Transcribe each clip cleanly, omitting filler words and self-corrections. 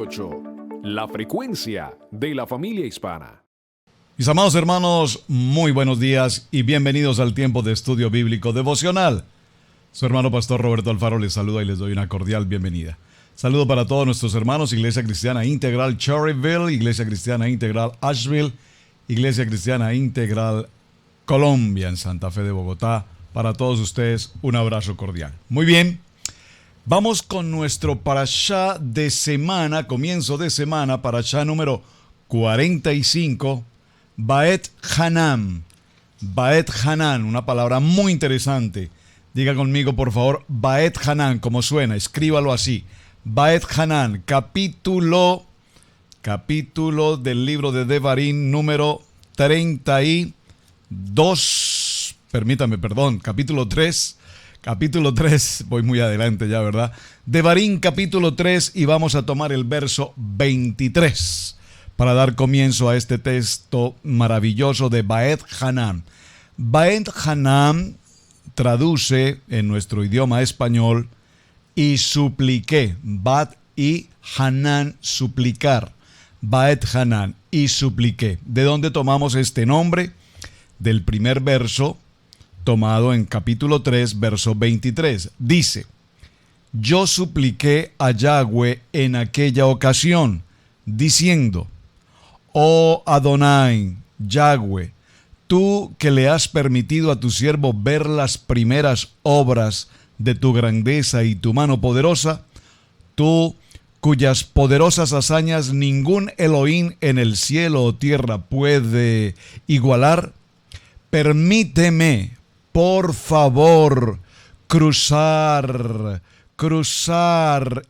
98, la frecuencia de la familia hispana. Mis amados hermanos, muy buenos días y bienvenidos al tiempo de estudio bíblico devocional. Su hermano pastor Roberto Alfaro les saluda y les doy una cordial bienvenida. Saludo para todos nuestros hermanos, Iglesia Cristiana Integral Cherryville, Iglesia Cristiana Integral Asheville, Iglesia Cristiana Integral Colombia en Santa Fe de Bogotá. Para todos ustedes, un abrazo cordial. Muy bien, vamos con nuestro parashá de semana, comienzo de semana, parashá número 45, Baet Hanan. Baet Hanan, una palabra muy interesante. Diga conmigo, por favor, Baet Hanan, como suena, escríbalo así. Baet Hanan, capítulo del libro de Devarim, número 32, capítulo 3, voy muy adelante ya, ¿verdad? Devarim, capítulo 3, y vamos a tomar el verso 23 para dar comienzo a este texto maravilloso de Baet Hanan. Baet Hanan traduce en nuestro idioma español y supliqué. Bat y Hanan, suplicar. Baet Hanan, y supliqué. ¿De dónde tomamos este nombre? Del primer verso, tomado en capítulo 3, verso 23. Dice: yo supliqué a Yahweh en aquella ocasión, diciendo: oh Adonai, Yahweh, tú que le has permitido a tu siervo ver las primeras obras de tu grandeza y tu mano poderosa, tú cuyas poderosas hazañas ningún Elohim en el cielo o tierra puede igualar, permíteme, por favor, cruzar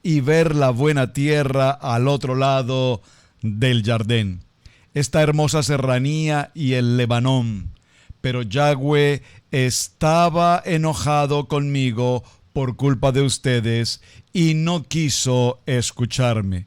y ver la buena tierra al otro lado del Jardín, esta hermosa serranía y el Lebanón. Pero Yahweh estaba enojado conmigo por culpa de ustedes y no quiso escucharme.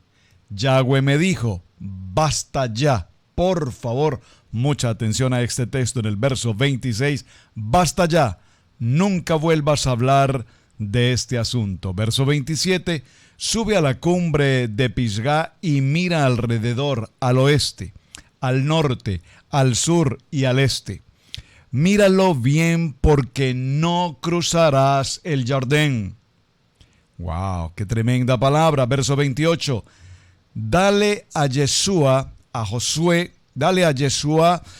Yahweh me dijo: basta ya, por favor. Mucha atención a este texto en el verso 26. Basta ya, nunca vuelvas a hablar de este asunto. Verso 27. Sube a la cumbre de Pisgá y mira alrededor, al oeste, al norte, al sur y al este. Míralo bien, porque no cruzarás el Jardín. ¡Wow! ¡Qué tremenda palabra! Verso 28. Dale a Josué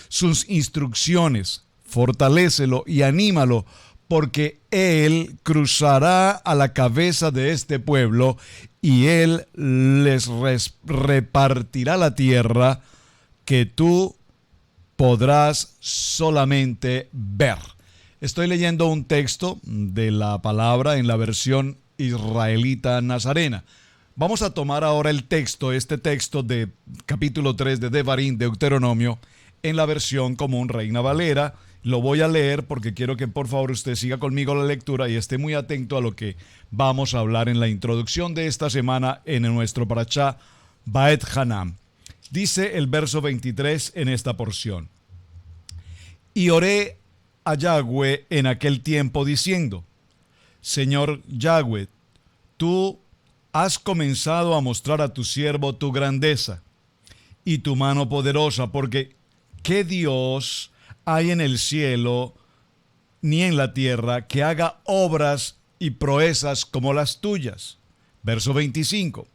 sus instrucciones. Fortalécelo y anímalo, porque él cruzará a la cabeza de este pueblo y él les repartirá la tierra que tú podrás solamente ver. Estoy leyendo un texto de la palabra en la versión israelita nazarena. Vamos a tomar ahora este texto de capítulo 3 de Devarim, Deuteronomio, en la versión común Reina Valera. Lo voy a leer porque quiero que por favor usted siga conmigo la lectura y esté muy atento a lo que vamos a hablar en la introducción de esta semana en nuestro parashá Baet Hanan. Dice el verso 23 en esta porción: y oré a Yahweh en aquel tiempo diciendo: Señor Yahweh, tú has comenzado a mostrar a tu siervo tu grandeza y tu mano poderosa, porque ¿qué Dios hay en el cielo ni en la tierra que haga obras y proezas como las tuyas? Verso 25.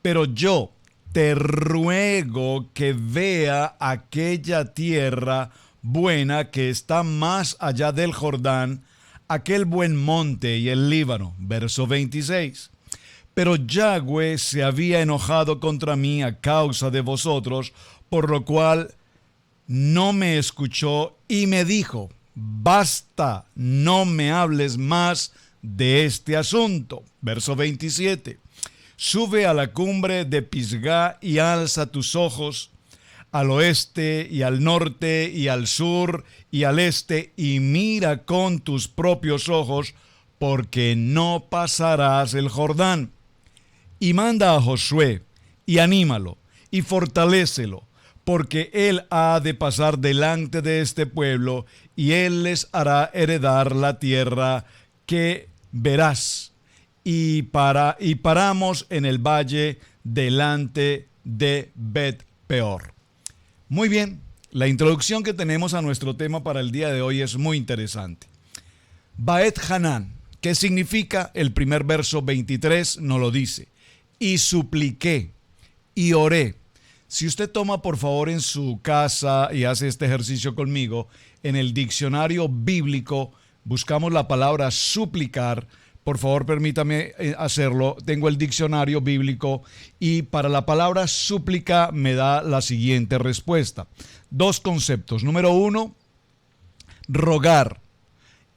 Pero yo te ruego que vea aquella tierra buena que está más allá del Jordán, aquel buen monte y el Líbano. Verso 26. Pero Yahweh se había enojado contra mí a causa de vosotros, por lo cual no me escuchó y me dijo: basta, no me hables más de este asunto. Verso 27. Sube a la cumbre de Pisgá y alza tus ojos al oeste y al norte y al sur y al este y mira con tus propios ojos, porque no pasarás el Jordán. Y manda a Josué y anímalo y fortalécelo, porque él ha de pasar delante de este pueblo y él les hará heredar la tierra que verás. y paramos en el valle delante de Bet Peor. Muy bien, la introducción que tenemos a nuestro tema para el día de hoy es muy interesante. Baet Hanán, ¿qué significa? El primer verso 23 nos lo dice. Y supliqué y oré. Si usted toma por favor en su casa y hace este ejercicio conmigo, en el diccionario bíblico buscamos la palabra suplicar. Por favor, permítame hacerlo. Tengo el diccionario bíblico y para la palabra súplica me da la siguiente respuesta. Dos conceptos. Número uno, rogar,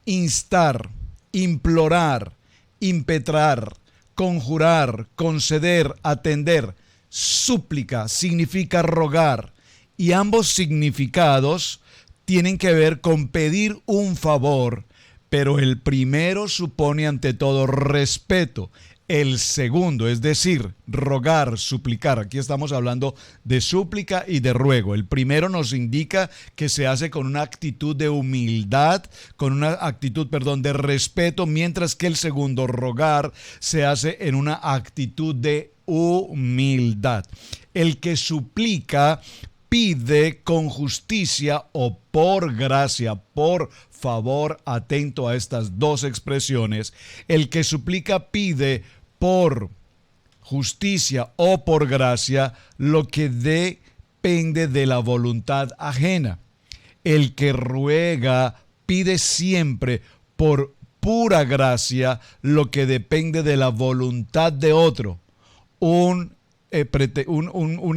instar, implorar, impetrar, conjurar, conceder, atender. Súplica significa rogar y ambos significados tienen que ver con pedir un favor, pero el primero supone ante todo respeto. El segundo, es decir, rogar, suplicar. Aquí estamos hablando de súplica y de ruego. El primero nos indica que se hace con una actitud de humildad, con una actitud, de respeto, mientras que el segundo, rogar, se hace en una actitud de humildad. El que suplica pide con justicia o por gracia, por favor, atento a estas dos expresiones. El que suplica pide por justicia o por gracia lo que depende de la voluntad ajena. El que ruega pide siempre por pura gracia lo que depende de la voluntad de otro. Un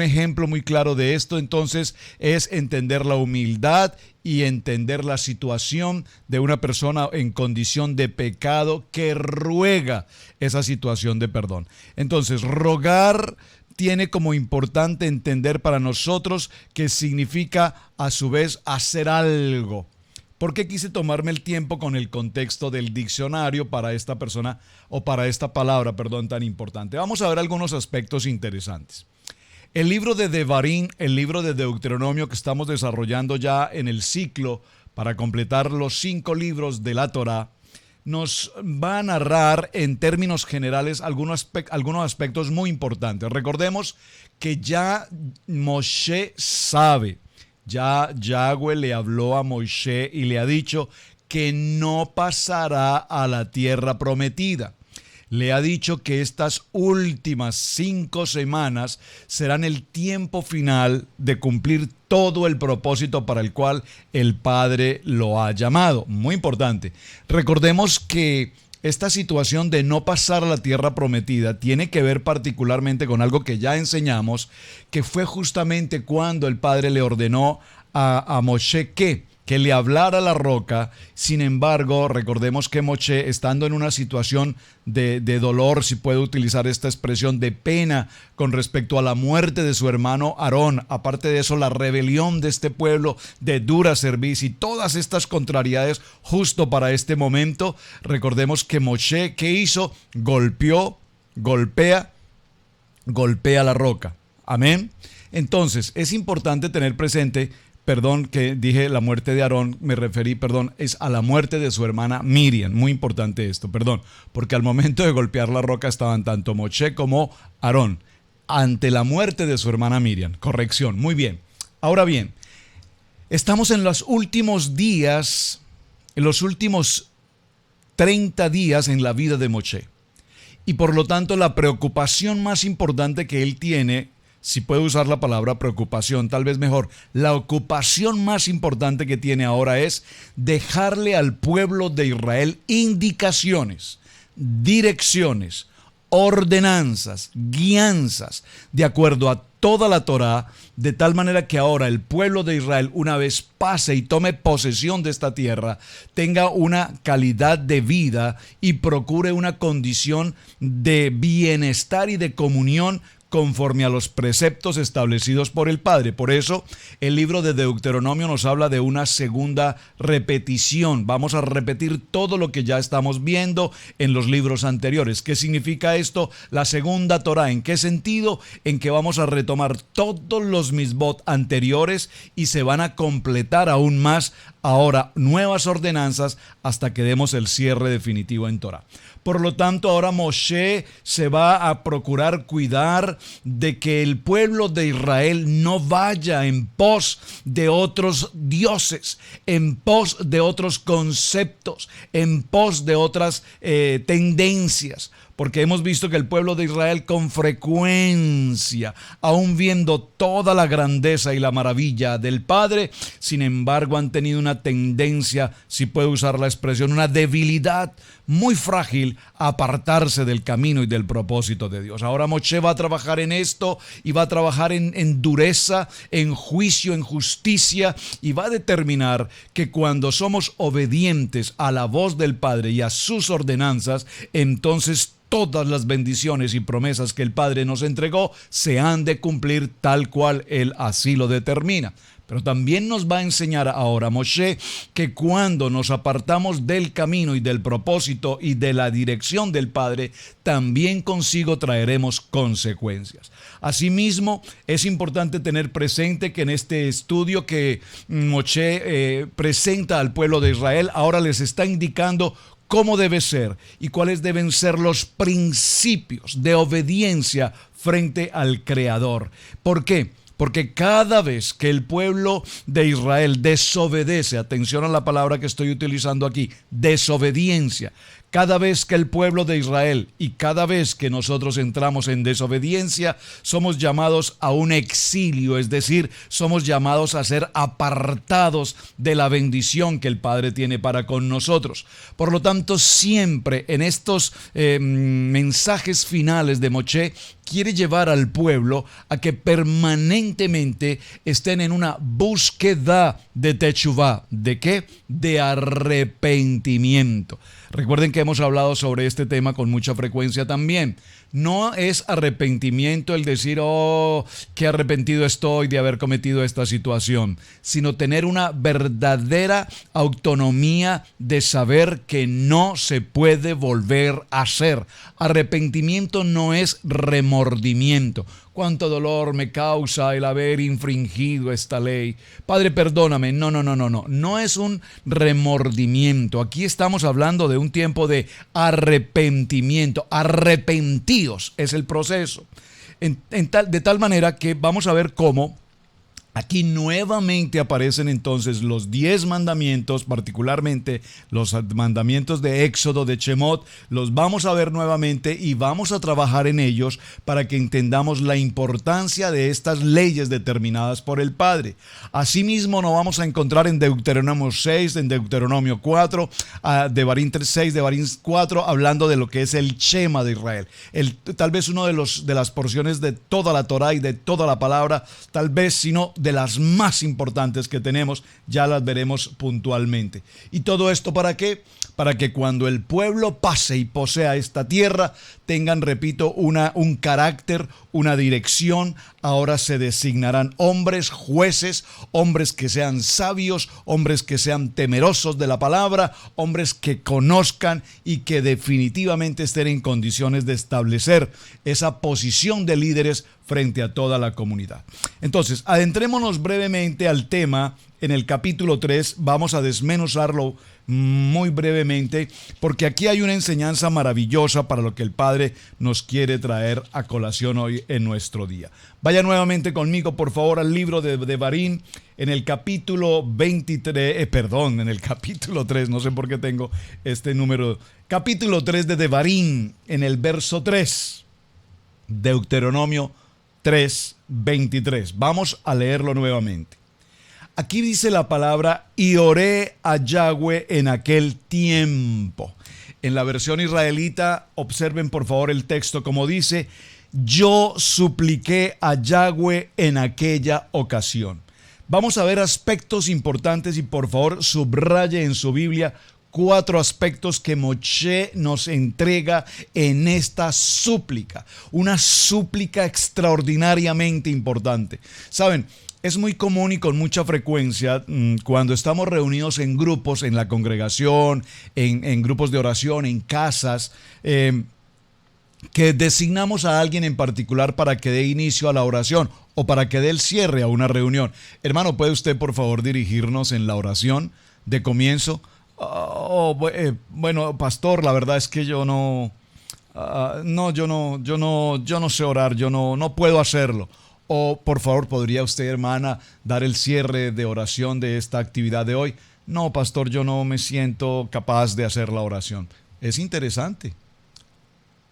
ejemplo muy claro de esto entonces es entender la humildad y entender la situación de una persona en condición de pecado que ruega esa situación de perdón. Entonces, rogar tiene como importante entender para nosotros que significa a su vez hacer algo. ¿Por qué quise tomarme el tiempo con el contexto del diccionario para esta persona o para esta palabra, tan importante? Vamos a ver algunos aspectos interesantes. El libro de Devarim, el libro de Deuteronomio que estamos desarrollando ya en el ciclo para completar los 5 libros de la Torá, nos va a narrar en términos generales algunos aspectos muy importantes. Recordemos que ya Moshe sabe. Ya Yahweh le habló a Moisés y le ha dicho que no pasará a la tierra prometida. Le ha dicho que estas últimas 5 semanas serán el tiempo final de cumplir todo el propósito para el cual el Padre lo ha llamado. Muy importante. Recordemos que esta situación de no pasar a la tierra prometida tiene que ver particularmente con algo que ya enseñamos, que fue justamente cuando el Padre le ordenó a Moshe que le hablara a la roca. Sin embargo, recordemos que Moshe, estando en una situación de dolor, si puedo utilizar esta expresión, de pena con respecto a la muerte de su hermano Aarón, aparte de eso, la rebelión de este pueblo de dura cerviz y todas estas contrariedades justo para este momento, recordemos que Moshe, ¿qué hizo? Golpea la roca. Amén. Entonces, es importante tener presente, que dije la muerte de Aarón, me referí, es a la muerte de su hermana Miriam. Muy importante esto, porque al momento de golpear la roca estaban tanto Moshe como Aarón, ante la muerte de su hermana Miriam. Corrección, muy bien. Ahora bien, estamos en los últimos días, en los últimos 30 días en la vida de Moshe. Y por lo tanto, la preocupación más importante que él tiene, si puedo usar la palabra preocupación, tal vez mejor, la ocupación más importante que tiene ahora es dejarle al pueblo de Israel indicaciones, direcciones, ordenanzas, guianzas, de acuerdo a toda la Torá, de tal manera que ahora el pueblo de Israel, una vez pase y tome posesión de esta tierra, tenga una calidad de vida y procure una condición de bienestar y de comunión conforme a los preceptos establecidos por el Padre. Por eso el libro de Deuteronomio nos habla de una segunda repetición. Vamos a repetir todo lo que ya estamos viendo en los libros anteriores. ¿Qué significa esto? La segunda Torá. ¿En qué sentido? En que vamos a retomar todos los misbot anteriores y se van a completar aún más ahora nuevas ordenanzas hasta que demos el cierre definitivo en Torah. Por lo tanto, ahora Moshe se va a procurar cuidar de que el pueblo de Israel no vaya en pos de otros dioses, en pos de otros conceptos, en pos de otras tendencias. Porque hemos visto que el pueblo de Israel con frecuencia, aún viendo toda la grandeza y la maravilla del Padre, sin embargo han tenido una tendencia, si puedo usar la expresión, una debilidad muy frágil a apartarse del camino y del propósito de Dios. Ahora Moshe va a trabajar en esto y va a trabajar en dureza, en juicio, en justicia, y va a determinar que cuando somos obedientes a la voz del Padre y a sus ordenanzas, entonces todas las bendiciones y promesas que el Padre nos entregó se han de cumplir tal cual Él así lo determina. Pero también nos va a enseñar ahora Moshe que cuando nos apartamos del camino y del propósito y de la dirección del Padre, también consigo traeremos consecuencias. Asimismo, es importante tener presente que en este estudio que Moshe presenta al pueblo de Israel, ahora les está indicando cómo debe ser y cuáles deben ser los principios de obediencia frente al Creador. ¿Por qué? Porque cada vez que el pueblo de Israel desobedece, atención a la palabra que estoy utilizando aquí, desobediencia, cada vez que el pueblo de Israel y cada vez que nosotros entramos en desobediencia, somos llamados a un exilio, es decir, somos llamados a ser apartados de la bendición que el Padre tiene para con nosotros. Por lo tanto, siempre en estos mensajes finales de Moshe, quiere llevar al pueblo a que permanentemente estén en una búsqueda de teshuvá. ¿De qué? De arrepentimiento. Recuerden que hemos hablado sobre este tema con mucha frecuencia también. No es arrepentimiento el decir, oh, qué arrepentido estoy de haber cometido esta situación, sino tener una verdadera autonomía de saber que no se puede volver a hacer. Arrepentimiento no es remordimiento. Cuánto dolor me causa el haber infringido esta ley. Padre, perdóname. No. No es un remordimiento. Aquí estamos hablando de un tiempo de arrepentimiento. Arrepentíos es el proceso. De tal manera que vamos a ver cómo aquí nuevamente aparecen entonces los 10 mandamientos, particularmente los mandamientos de Éxodo, de Shemot. Los vamos a ver nuevamente y vamos a trabajar en ellos para que entendamos la importancia de estas leyes determinadas por el Padre. Asimismo, nos vamos a encontrar en Deuteronomio 6, en Deuteronomio 4, Devarim 6, Devarim 4, hablando de lo que es el Shema de Israel. Tal vez uno de las porciones de toda la Torah y de toda la palabra, tal vez, sino de las más importantes que tenemos, ya las veremos puntualmente. ¿Y todo esto para qué? Para que cuando el pueblo pase y posea esta tierra, tengan, repito, un carácter, una dirección. Ahora se designarán hombres, jueces, hombres que sean sabios, hombres que sean temerosos de la palabra, hombres que conozcan y que definitivamente estén en condiciones de establecer esa posición de líderes frente a toda la comunidad. Entonces, adentrémonos brevemente al tema. En el capítulo 3 vamos a desmenuzarlo muy brevemente, porque aquí hay una enseñanza maravillosa para lo que el Padre nos quiere traer a colación hoy en nuestro día. Vaya nuevamente conmigo, por favor, al libro de Devarim, en el capítulo 23, en el capítulo 3, no sé por qué tengo este número, capítulo 3 de Devarim, en el verso 3, Deuteronomio 3:23. Vamos a leerlo nuevamente. Aquí dice la palabra, y oré a Yahweh en aquel tiempo. En la versión israelita, observen por favor el texto como dice, yo supliqué a Yahweh en aquella ocasión. Vamos a ver aspectos importantes y por favor subraye en su Biblia 4 aspectos que Moshe nos entrega en esta súplica. Una súplica extraordinariamente importante. ¿Saben? Es muy común y con mucha frecuencia cuando estamos reunidos en grupos, en la congregación, en grupos de oración, en casas, que designamos a alguien en particular para que dé inicio a la oración o para que dé el cierre a una reunión. Hermano, ¿puede usted por favor dirigirnos en la oración? de comienzo. Bueno, pastor, la verdad es que yo no, yo no sé orar, yo no puedo hacerlo. O por favor, ¿podría usted, hermana, dar el cierre de oración de esta actividad de hoy? No, pastor, yo no me siento capaz de hacer la oración. Es interesante.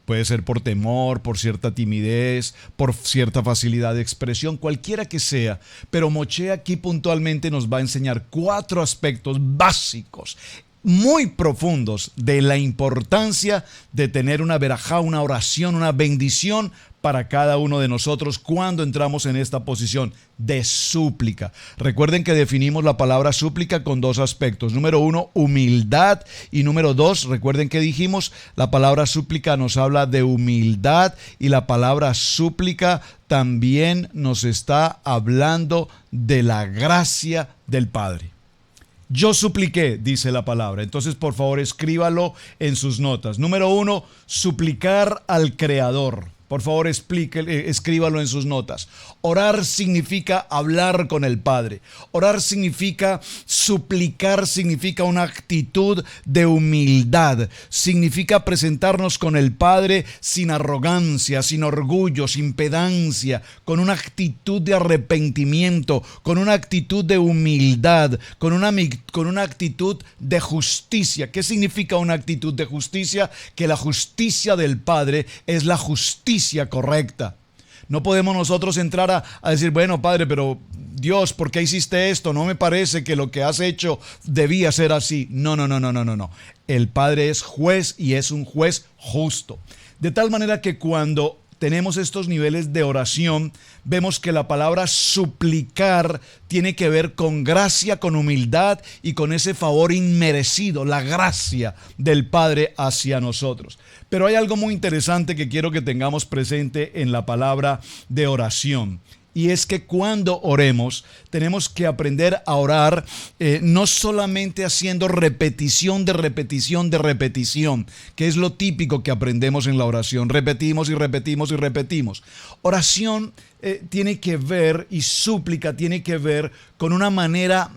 Puede ser por temor, por cierta timidez, por cierta facilidad de expresión, cualquiera que sea. Pero Moshe aquí puntualmente nos va a enseñar 4 aspectos básicos, muy profundos, de la importancia de tener una verajá, una oración, una bendición para cada uno de nosotros cuando entramos en esta posición de súplica. Recuerden que definimos la palabra súplica con 2 aspectos. Número 1, humildad. Y número 2, recuerden que dijimos, la palabra súplica nos habla de humildad y la palabra súplica también nos está hablando de la gracia del Padre. Yo supliqué, dice la palabra. Entonces, por favor, escríbalo en sus notas. Número 1, suplicar al Creador. Por favor, escríbalo en sus notas. Orar significa hablar con el Padre. Orar significa suplicar, significa una actitud de humildad. Significa presentarnos con el Padre sin arrogancia, sin orgullo, sin pedancia, con una actitud de arrepentimiento, con una actitud de humildad, con una actitud de justicia. ¿Qué significa una actitud de justicia? Que la justicia del Padre es la justicia correcta. No podemos nosotros entrar a decir, bueno, Padre, pero Dios, ¿por qué hiciste esto? No me parece que lo que has hecho debía ser así. No. El Padre es juez y es un juez justo. De tal manera que cuando tenemos estos niveles de oración, vemos que la palabra suplicar tiene que ver con gracia, con humildad y con ese favor inmerecido, la gracia del Padre hacia nosotros. Pero hay algo muy interesante que quiero que tengamos presente en la palabra de oración. Y es que cuando oremos, tenemos que aprender a orar no solamente haciendo repetición de repetición de repetición, que es lo típico que aprendemos en la oración. Repetimos y repetimos y repetimos. Oración tiene que ver, y súplica tiene que ver con una manera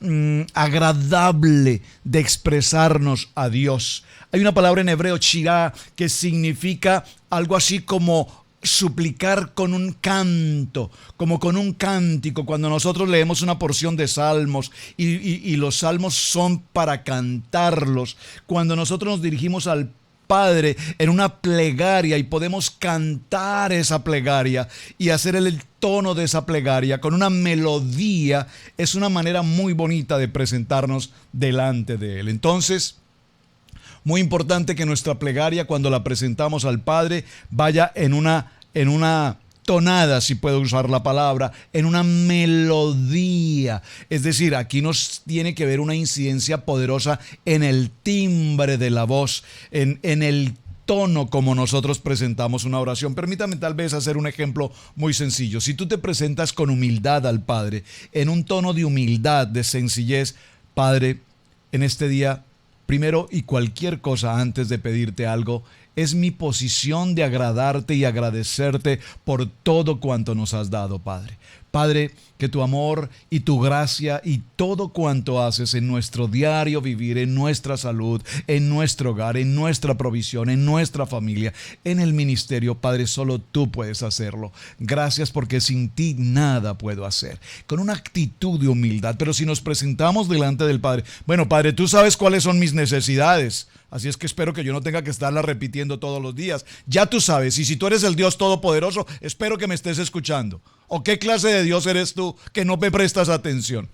agradable de expresarnos a Dios. Hay una palabra en hebreo, shirah, que significa algo así como suplicar con un canto, como con un cántico. Cuando nosotros leemos una porción de salmos y los salmos son para cantarlos, cuando nosotros nos dirigimos al Padre en una plegaria y podemos cantar esa plegaria y hacer el tono de esa plegaria con una melodía, es una manera muy bonita de presentarnos delante de Él. Entonces, muy importante que nuestra plegaria, cuando la presentamos al Padre, vaya en una tonada, si puedo usar la palabra, en una melodía. Es decir, aquí nos tiene que ver una incidencia poderosa en el timbre de la voz, en el tono como nosotros presentamos una oración. Permítame tal vez hacer un ejemplo muy sencillo. Si tú te presentas con humildad al Padre, en un tono de humildad, de sencillez, Padre, en este día, primero y cualquier cosa antes de pedirte algo, es mi posición de agradarte y agradecerte por todo cuanto nos has dado, Padre. Padre, que tu amor y tu gracia y todo cuanto haces en nuestro diario vivir, en nuestra salud, en nuestro hogar, en nuestra provisión, en nuestra familia, en el ministerio, Padre, solo tú puedes hacerlo. Gracias porque sin ti nada puedo hacer. Con una actitud de humildad, pero si nos presentamos delante del Padre, bueno, Padre, tú sabes cuáles son mis necesidades. Así es que espero que yo no tenga que estarla repitiendo todos los días. Ya tú sabes, y si tú eres el Dios Todopoderoso, espero que me estés escuchando. ¿O qué clase de Dios eres tú que no me prestas atención?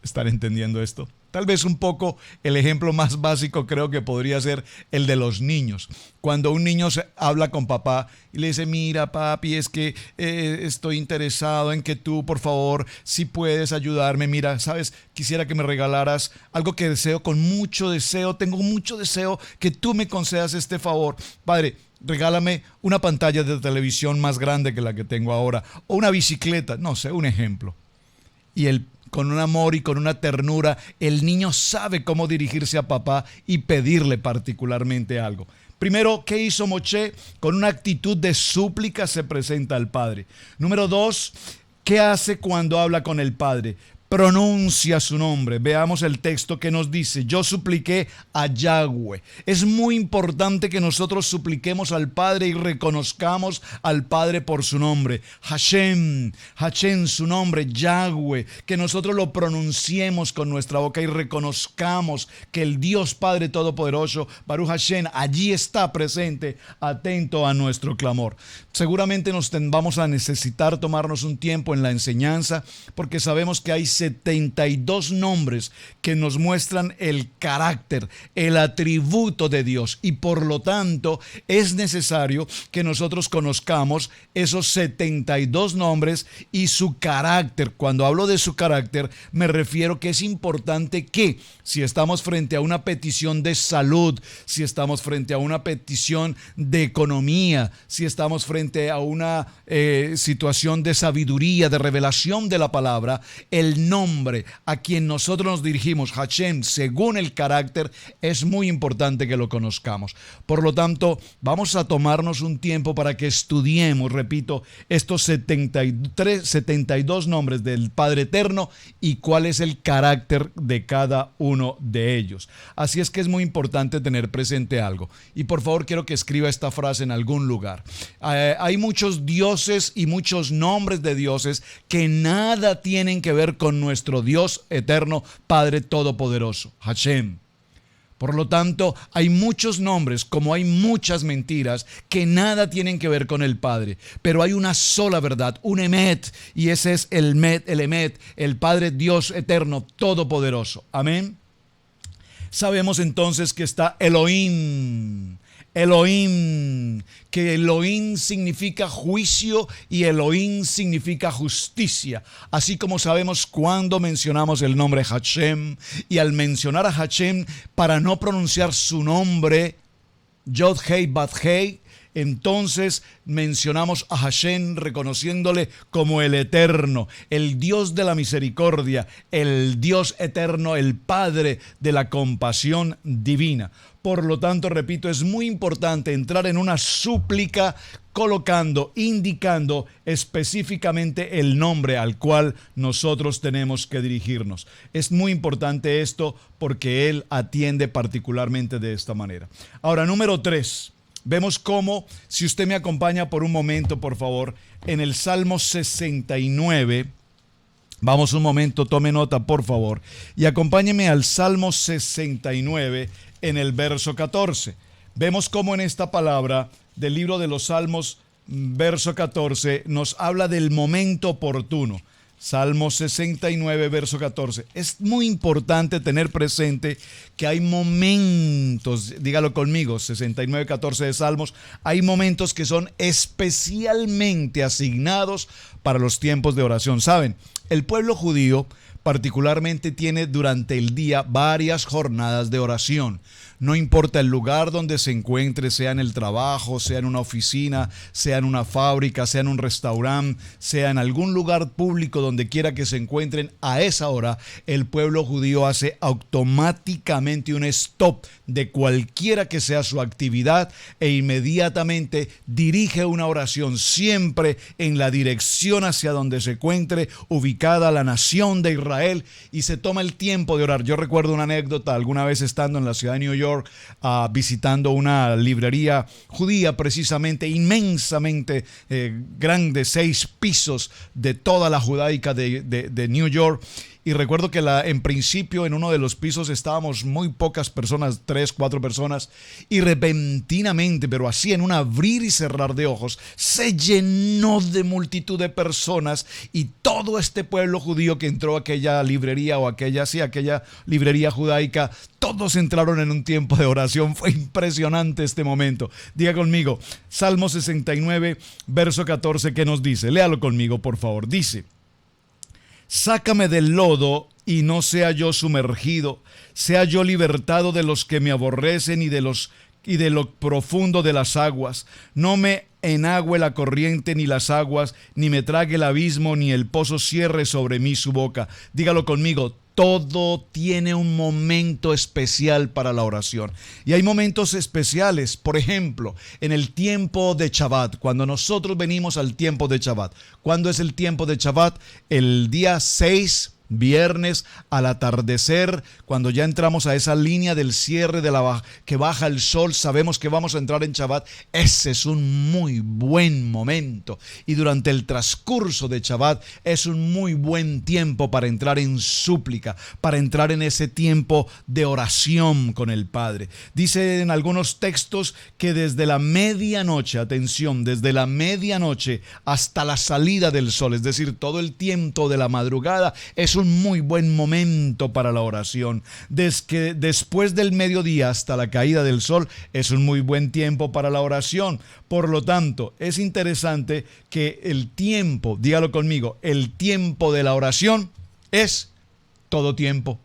¿Están entendiendo esto? Tal vez un poco el ejemplo más básico creo que podría ser el de los niños. Cuando un niño habla con papá y le dice, mira papi, es que estoy interesado en que tú, por favor, si puedes ayudarme. Mira, sabes, quisiera que me regalaras algo que deseo con mucho deseo. Tengo mucho deseo que tú me concedas este favor. Padre, regálame una pantalla de televisión más grande que la que tengo ahora. O una bicicleta, no sé, un ejemplo. Y con un amor y con una ternura, el niño sabe cómo dirigirse a papá y pedirle particularmente algo. Primero, ¿qué hizo Moshe? Con una actitud de súplica se presenta al Padre. Número 2, ¿qué hace cuando habla con el Padre? pronuncia su nombre. Veamos el texto que nos dice: yo supliqué a Yahweh. Es muy importante que nosotros supliquemos al Padre y reconozcamos al Padre por su nombre. Hashem, Hashem, su nombre, Yahweh. Que nosotros lo pronunciemos con nuestra boca y reconozcamos que el Dios Padre Todopoderoso, Baruch Hashem, allí está presente, atento a nuestro clamor. Seguramente vamos a necesitar tomarnos un tiempo en la enseñanza, porque sabemos que hay 72 nombres que nos muestran el carácter, el atributo de Dios, y por lo tanto es necesario que nosotros conozcamos esos 72 nombres y su carácter. Cuando hablo de su carácter, me refiero que es importante que si estamos frente a una petición de salud, si estamos frente a una petición de economía, si estamos frente a una situación de sabiduría, de revelación de la palabra, el nombre a quien nosotros nos dirigimos, Hashem, según el carácter, es muy importante que lo conozcamos. Por lo tanto, vamos a tomarnos un tiempo para que estudiemos, repito, estos 72 nombres del Padre Eterno y cuál es el carácter de cada uno de ellos. Así es que es muy importante tener presente algo. Y por favor, quiero que escriba esta frase en algún lugar. Hay muchos dioses y muchos nombres de dioses que nada tienen que ver con nuestro Dios eterno, Padre Todopoderoso, Hashem. Por lo tanto, hay muchos nombres, como hay muchas mentiras, que nada tienen que ver con el Padre. Pero hay una sola verdad, un Emet, y ese es el Emet, el Padre Dios eterno, todopoderoso. Amén. Sabemos entonces que está Elohim. Elohim, que Elohim significa juicio y Elohim significa justicia. Así como sabemos cuando mencionamos el nombre Hashem, y al mencionar a Hashem, para no pronunciar su nombre, Yod Hei Bat Hei, entonces mencionamos a Hashem reconociéndole como el Eterno, el Dios de la misericordia, el Dios eterno, el Padre de la compasión divina. Por lo tanto, repito, es muy importante entrar en una súplica indicando específicamente el nombre al cual nosotros tenemos que dirigirnos. Es muy importante esto porque Él atiende particularmente de esta manera. Ahora, número 3. Vemos cómo, si usted me acompaña por un momento, por favor, en el Salmo 69, vamos un momento, tome nota, por favor, y acompáñeme al Salmo 69 en el verso 14. Vemos cómo en esta palabra del libro de los Salmos, verso 14, nos habla del momento oportuno. Salmo 69, verso 14. Es muy importante tener presente que hay momentos, dígalo conmigo, 69, 14 de Salmos, hay momentos que son especialmente asignados para los tiempos de oración. ¿Saben? El pueblo judío particularmente tiene durante el día varias jornadas de oración. No importa el lugar donde se encuentre, sea en el trabajo, sea en una oficina, sea en una fábrica, sea en un restaurante, sea en algún lugar público donde quiera que se encuentren, a esa hora el pueblo judío hace automáticamente un stop de cualquiera que sea su actividad e inmediatamente dirige una oración siempre en la dirección hacia donde se encuentre ubicada la nación de Israel y se toma el tiempo de orar. Yo recuerdo una anécdota alguna vez estando en la ciudad de New York, visitando una librería judía precisamente inmensamente grande, 6 pisos de toda la judaica de New York. Y recuerdo que en principio en uno de los pisos estábamos muy pocas personas, 3, 4 personas, y repentinamente, pero así en un abrir y cerrar de ojos, se llenó de multitud de personas y todo este pueblo judío que entró a aquella librería o aquella librería judaica, todos entraron en un tiempo de oración. Fue impresionante este momento. Diga conmigo, Salmo 69, verso 14, ¿qué nos dice? Léalo conmigo, por favor. Dice: sácame del lodo y no sea yo sumergido, sea yo libertado de los que me aborrecen y de lo profundo de las aguas. No me enagüe la corriente ni las aguas, ni me trague el abismo, ni el pozo cierre sobre mí su boca. Dígalo conmigo. Todo tiene un momento especial para la oración. Y hay momentos especiales, por ejemplo, en el tiempo de Shabbat, cuando nosotros venimos al tiempo de Shabbat. ¿Cuándo es el tiempo de Shabbat? El día 6 Viernes al atardecer, cuando ya entramos a esa línea del cierre que baja el sol, sabemos que vamos a entrar en Shabbat. Ese es un muy buen momento. Y durante el transcurso de Shabbat es un muy buen tiempo para entrar en súplica, para entrar en ese tiempo de oración con el Padre. Dice en algunos textos que desde la medianoche, atención, desde la medianoche hasta la salida del sol, es decir, todo el tiempo de la madrugada, es un muy buen momento para la oración. Después del mediodía hasta la caída del sol es un muy buen tiempo para la oración. Por lo tanto, es interesante que el tiempo, dígalo conmigo, el tiempo de la oración es todo tiempo.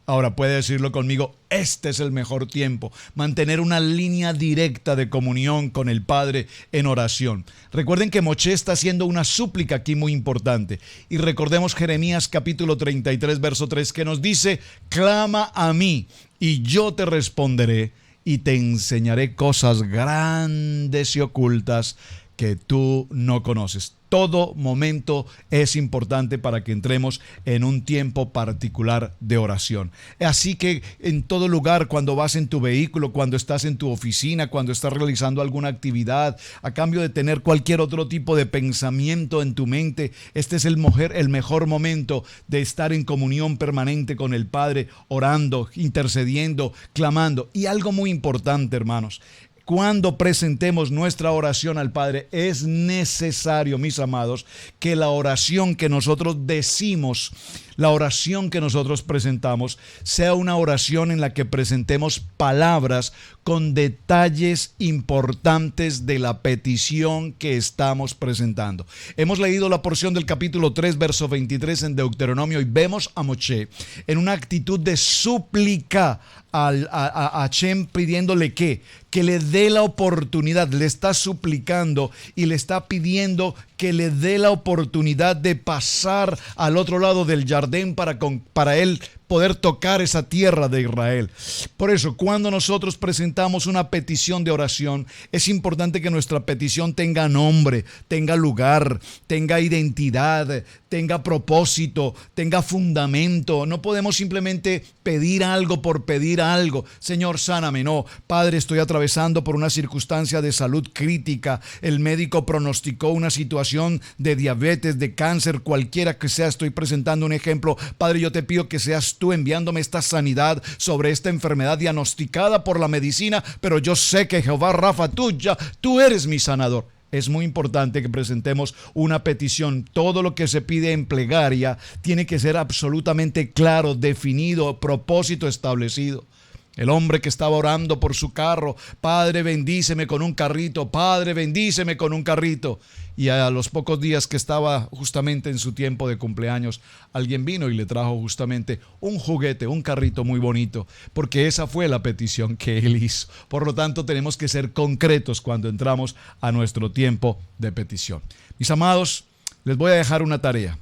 Ahora puede decirlo conmigo, este es el mejor tiempo. Mantener una línea directa de comunión con el Padre en oración. Recuerden que Moshe está haciendo una súplica aquí muy importante. Y recordemos Jeremías capítulo 33, verso 3, que nos dice, clama a mí y yo te responderé y te enseñaré cosas grandes y ocultas que tú no conoces. Todo momento es importante para que entremos en un tiempo particular de oración. Así que en todo lugar, cuando vas en tu vehículo, cuando estás en tu oficina, cuando estás realizando alguna actividad, a cambio de tener cualquier otro tipo de pensamiento en tu mente, este es el mejor momento de estar en comunión permanente con el Padre, orando, intercediendo, clamando. Y algo muy importante, hermanos, cuando presentemos nuestra oración al Padre, es necesario, mis amados, que la oración que nosotros decimos, la oración que nosotros presentamos, sea una oración en la que presentemos palabras con detalles importantes de la petición que estamos presentando. Hemos leído la porción del capítulo 3, verso 23 en Deuteronomio y vemos a Moshe en una actitud de súplica a Hashem pidiéndole que le dé la oportunidad, le está suplicando y le está pidiendo que le dé la oportunidad de pasar al otro lado del Jardín para él poder tocar esa tierra de Israel. Por eso, cuando nosotros presentamos una petición de oración, es importante que nuestra petición tenga nombre, tenga lugar, tenga identidad, tenga propósito, tenga fundamento. No podemos simplemente pedir algo por pedir algo. Señor, sáname. No, Padre, estoy atravesando por una circunstancia de salud crítica. El médico pronosticó una situación de diabetes, de cáncer, cualquiera que sea. Estoy presentando un ejemplo. Padre, yo te pido que seas tú enviándome esta sanidad sobre esta enfermedad diagnosticada por la medicina, pero yo sé que Jehová Rafa, tú eres mi sanador. Es muy importante que presentemos una petición. Todo lo que se pide en plegaria tiene que ser absolutamente claro, definido, propósito establecido. El hombre que estaba orando por su carro, Padre, bendíceme con un carrito, Padre, bendíceme con un carrito. Y a los pocos días que estaba justamente en su tiempo de cumpleaños, alguien vino y le trajo justamente un juguete, un carrito muy bonito, porque esa fue la petición que él hizo. Por lo tanto, tenemos que ser concretos cuando entramos a nuestro tiempo de petición. Mis amados, les voy a dejar una tarea.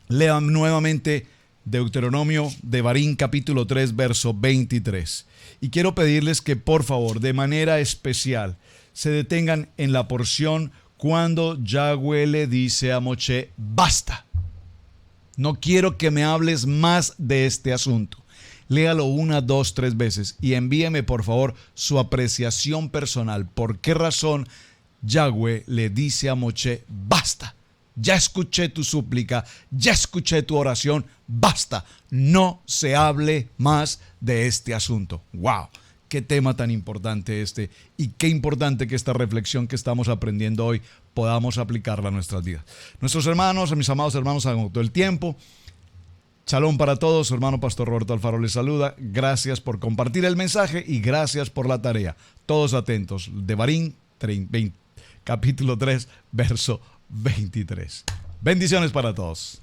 Lean nuevamente Deuteronomio Devarim capítulo 3 verso 23. Y quiero pedirles que por favor, de manera especial, se detengan en la porción cuando Yahweh le dice a Moshe, basta. No quiero que me hables más de este asunto. Léalo 1, 2, 3 veces y envíeme por favor su apreciación personal. ¿Por qué razón Yahweh le dice a Moshe, basta? Ya escuché tu súplica, ya escuché tu oración, basta, no se hable más de este asunto. ¡Wow! Qué tema tan importante este y qué importante que esta reflexión que estamos aprendiendo hoy podamos aplicarla a nuestras vidas. Nuestros hermanos, mis amados hermanos, han todo el tiempo. Shalom para todos, su hermano Pastor Roberto Alfaro les saluda. Gracias por compartir el mensaje y gracias por la tarea. Todos atentos. Devarim, capítulo 3, verso 23. Bendiciones para todos.